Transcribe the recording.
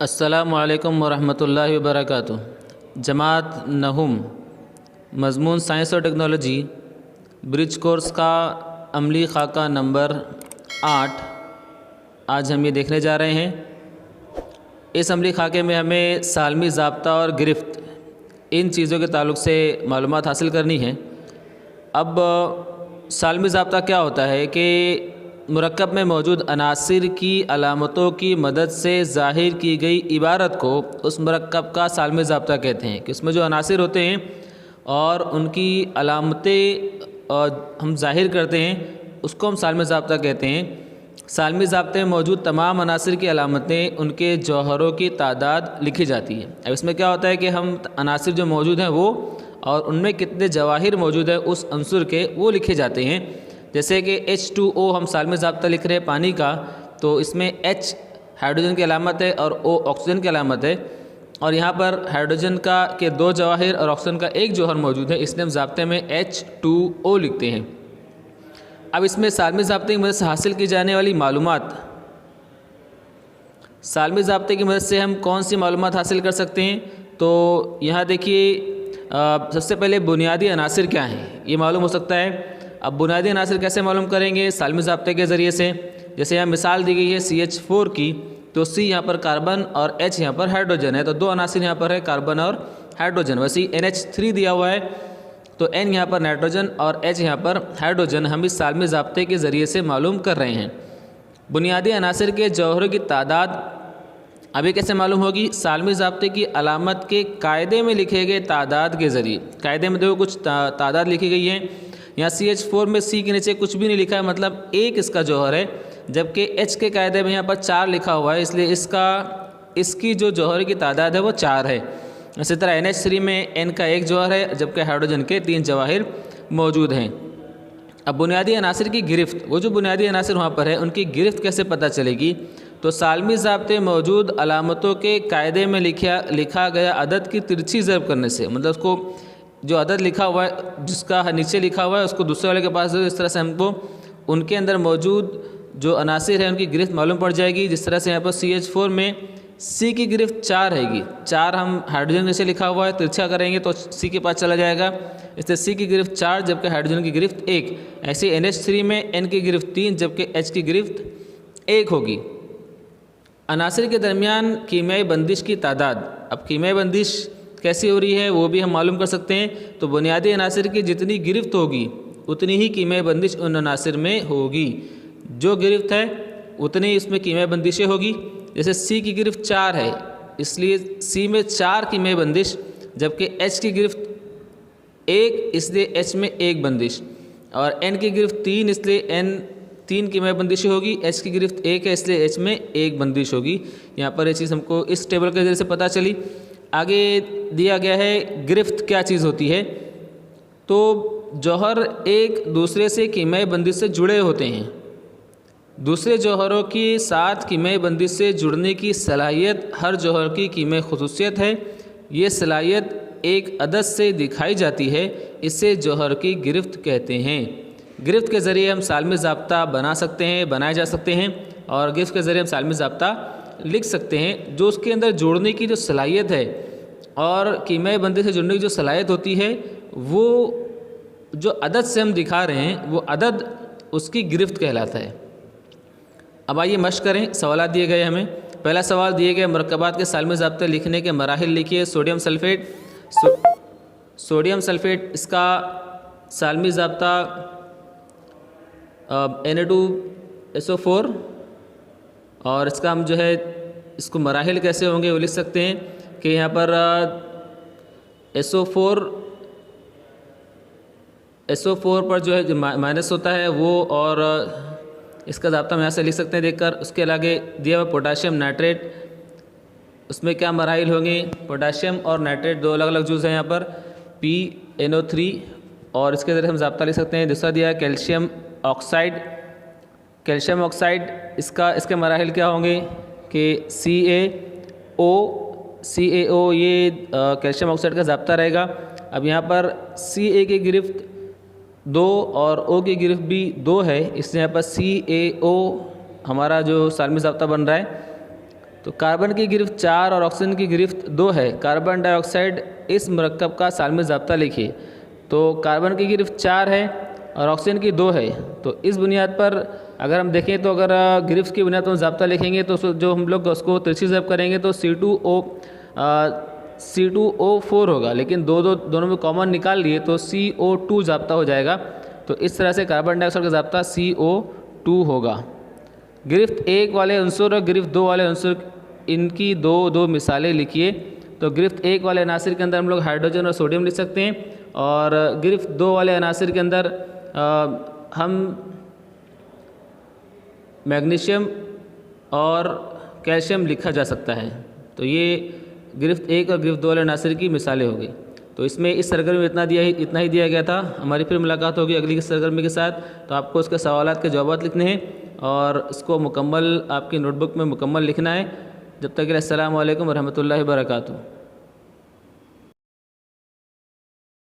अस्सलामुअलैकुम वरहमतुल्लाहि वबरकातुहू। जमात नहुम मज़मून साइंस और टेक्नोलॉजी ब्रिज कोर्स का अमली खाका नंबर 8 आज हम ये देखने जा रहे हैं। इस अमली खाके में हमें सालमी ज़ाब्ता और गिरफ्त इन चीज़ों के ताल्लुक़ से मालूमात हासिल करनी है। अब सालमी ज़ाब्ता क्या होता है कि मुरक्कब में मौजूद अनासिर की अलामतों की मदद से ज़ाहिर की गई इबारत को उस मुरक्कब का सालमी ज़ाब्ता कहते हैं कि उसमें जो अनासिर होते हैं और उनकी अलामतें हम ज़ाहिर करते हैं उसको हम सालमी ज़ाब्ता कहते हैं। सालमी ज़ाब्ते में मौजूद तमाम अनासिर की अलामतें उनके जौहरों की तादाद लिखी जाती है। अब इसमें क्या होता है कि हम अनासिर जो मौजूद हैं वो और उनमें कितने जवाहिर मौजूद है उस अंसुर के वो लिखे जाते हैं। जैसे कि H2O हम सालमी ज़ाब्ता लिख रहे हैं पानी का, तो इसमें H हाइड्रोजन की अलामत है और O ऑक्सीजन की अलामत है, और यहाँ पर हाइड्रोजन का के 2 जवाहिर और ऑक्सीजन का 1 जौहर मौजूद है, इसलिए हम ज़ाब्ते में H2O लिखते हैं। अब इसमें सालमी ज़ाब्ते की मदद से हासिल की जाने वाली मालूमात, सालमी ज़ाब्ते की मदद से हम कौन सी मालूमात हासिल कर सकते हैं, तो यहाँ देखिए सबसे पहले बुनियादी अनासिर क्या हैं ये मालूम हो सकता है। अब बुनियादी अनासिर कैसे मालूम करेंगे? सालमी ज़ाब्ते के ज़रिए से। जैसे यहाँ मिसाल दी गई है CH4 की, तो C यहाँ पर कार्बन और H यहाँ पर हाइड्रोजन है, तो 2 अनासिर यहाँ पर है कार्बन और हाइड्रोजन। वैसे ही NH3 दिया हुआ है, तो N यहाँ पर नाइट्रोजन और H यहाँ पर हाइड्रोजन हम इस सालमी ज़ाब्ते के ज़रिए से मालूम कर रहे हैं। बुनियादी अनासिर के जौहरों की तादाद अभी कैसे मालूम होगी? सालमी ज़ाब्ते की अलामत के कायदे में लिखे गए तादाद के ज़रिए। कायदे में देखो कुछ तादाद लिखी गई है। यहाँ CH4 में C के नीचे कुछ भी नहीं लिखा है, मतलब 1 इसका जौहर है, जबकि H के कायदे में यहाँ पर 4 लिखा हुआ है, इसलिए इसकी जो जौहर की तादाद है वो 4 है। इसी तरह NH3 में N का 1 जौहर है, जबकि हाइड्रोजन के 3 जवाहिर मौजूद हैं। अब बुनियादी अनासिर की गिरफ्त, वो जो बुनियादी अनासिर वहाँ पर है उनकी गिरफ्त कैसे पता चलेगी? तो सालमी ज़ाब्ते मौजूद अलामतों के कायदे में लिखा गया अदद की तिरछी ज़रब करने से, मतलब उसको जो अदद लिखा हुआ है जिसका नीचे लिखा हुआ है उसको दूसरे वाले के पास दो, इस तरह से हमको उनके अंदर मौजूद जो अनासिर है उनकी गिरफ्त मालूम पड़ जाएगी। जिस तरह से यहाँ पर CH4 में C की गिरफ्त 4 रहेगी, 4 हम हाइड्रोजन नीचे लिखा हुआ है, तिरछा करेंगे तो C के पास चला जाएगा, इसलिए C की गिरफ्त 4 जबकि हाइड्रोजन की गिरफ्त 1। ऐसे NH3 में N की गिरफ्त 3 जबकि H की गिरफ्त 1 होगी। अनासिर के दरमियान कीमियाई बंदिश की तादाद, अब कीमियाई बंदिश कैसी हो रही है वो भी हम मालूम कर सकते हैं। तो बुनियादी अनासिर की जितनी गिरफ्त होगी उतनी ही कीमियाई बंदिश उन अनासिर में होगी, जो गिरफ्त है उतनी ही इसमें कीमियाई बंदिशें होगी। जैसे C की गिरफ्त 4 है, इसलिए C में 4 कीमियाई बंदिश, जबकि H की गिरफ्त 1 इसलिए H में 1 बंदिश, और N की गिरफ्त 3 इसलिए N 3 कीमियाई बंदिशें होगी, H की गिरफ्त 1 है इसलिए H में 1 बंदिश होगी। यहाँ पर ये चीज़ हमको इस टेबल के ज़रिए से पता चली। आगे दिया गया है गिरफ्त क्या चीज़ होती है, तो जौहर एक दूसरे से कीमियाई बंदिश से जुड़े होते हैं। दूसरे जौहरों के साथ कीमियाई बंदिश से जुड़ने की सलाहियत हर जौहर की कीमियाई खुसूसियत है। ये सलाहियत एक अदद से दिखाई जाती है, इसे जौहर की गिरफ्त कहते हैं। गिरफ्त के ज़रिए हम सालमी ज़ाब्ता बना सकते हैं, बनाए जा सकते हैं, और गिरफ्त के ज़रिए हम सालमी ज़ाब्ता लिख सकते हैं। जो उसके अंदर जोड़ने की जो सलाहियत है और कीमियाई बंदिश से जुड़ने की जो सलाहियत होती है, वो जो अदद से हम दिखा रहे हैं वो अदद उसकी गिरफ्त कहलाता है। अब आइए मश्क करें, सवाल दिए गए हमें। पहला सवाल दिए गए मुरक्कबात के सालमी ज़ाब्ते लिखने के मराहिल लिखिए। सोडियम सल्फ़ेट, सोडियम सल्फ़ेट इसका सालमी ज़ाब्ता Na2SO4, और इसका हम जो है इसको मराहिल कैसे होंगे वो लिख सकते हैं कि यहाँ पर SO4 पर जो है माइनस होता है वो, और इसका ज़ाब्ता हम यहाँ से लिख सकते हैं देखकर। उसके आगे दिया हुआ पोटाशियम नाइट्रेट, उसमें क्या मराहिल होंगे? पोटाशियम और नाइट्रेट 2 अलग अलग जूज़ हैं यहाँ पर, PNO3, और इसके ज़रिए हम ज़ाब्ता लिख सकते हैं। दूसरा दिया है कैल्शियम ऑक्साइड। कैल्शियम ऑक्साइड इसके मराहिल क्या होंगे कि CaO ये कैल्शियम ऑक्साइड का ज़ाब्ता रहेगा। अब यहाँ पर Ca की गिरफ्त 2 और O की गिरफ्त भी 2 है, इसलिए यहाँ पर CaO हमारा जो सालमी ज़ाब्ता बन रहा है। तो कार्बन की गिरफ्त 4 और ऑक्सीजन की गिरफ्त 2 है। कार्बन डाइऑक्साइड इस मरकब का सालमी ज़ाब्ता लिखिए। तो कार्बन की गिरफ्त 4 है और ऑक्सीजन की 2 है। तो इस बुनियाद पर अगर हम देखें तो अगर गिरफ्त की बुनियाद पर ज़ाब्ता लिखेंगे तो जो हम लोग उसको तिरछी ज़ब्त करेंगे तो C2O4 होगा, लेकिन दोनों में कॉमन निकाल लिए तो CO2 ज़ाब्ता हो जाएगा। तो इस तरह से कार्बन डाइऑक्साइड का ज़ाब्ता CO2 होगा। गिरफ्त 1 वाले अंसुर और गिरफ्त 2 वाले अंसुर, इनकी दो मिसालें लिखिए। तो गिरफ्त 1 वाले अनासिर के अंदर हम लोग हाइड्रोजन और सोडियम लिख सकते हैं, और गिरफ्त 2 वाले अनासिर के अंदर हम मैग्नीशियम और कैल्शियम लिखा जा सकता है। तो ये गिरफ्त 1 और गिरफ्त 2 वाले अनासिर की मिसालें हो गई। तो इसमें इस सरगर्मी में इतना ही दिया गया था। हमारी फिर मुलाकात होगी अगली सरगर्मी के साथ। तो आपको उसके सवालात के जवाब लिखने हैं और इसको मुकम्मल आपकी नोटबुक में मुकम्मल लिखना है। जब तक के लिए अस्सलामु अलैकुम व रहमतुल्लाहि व बरकातुहू।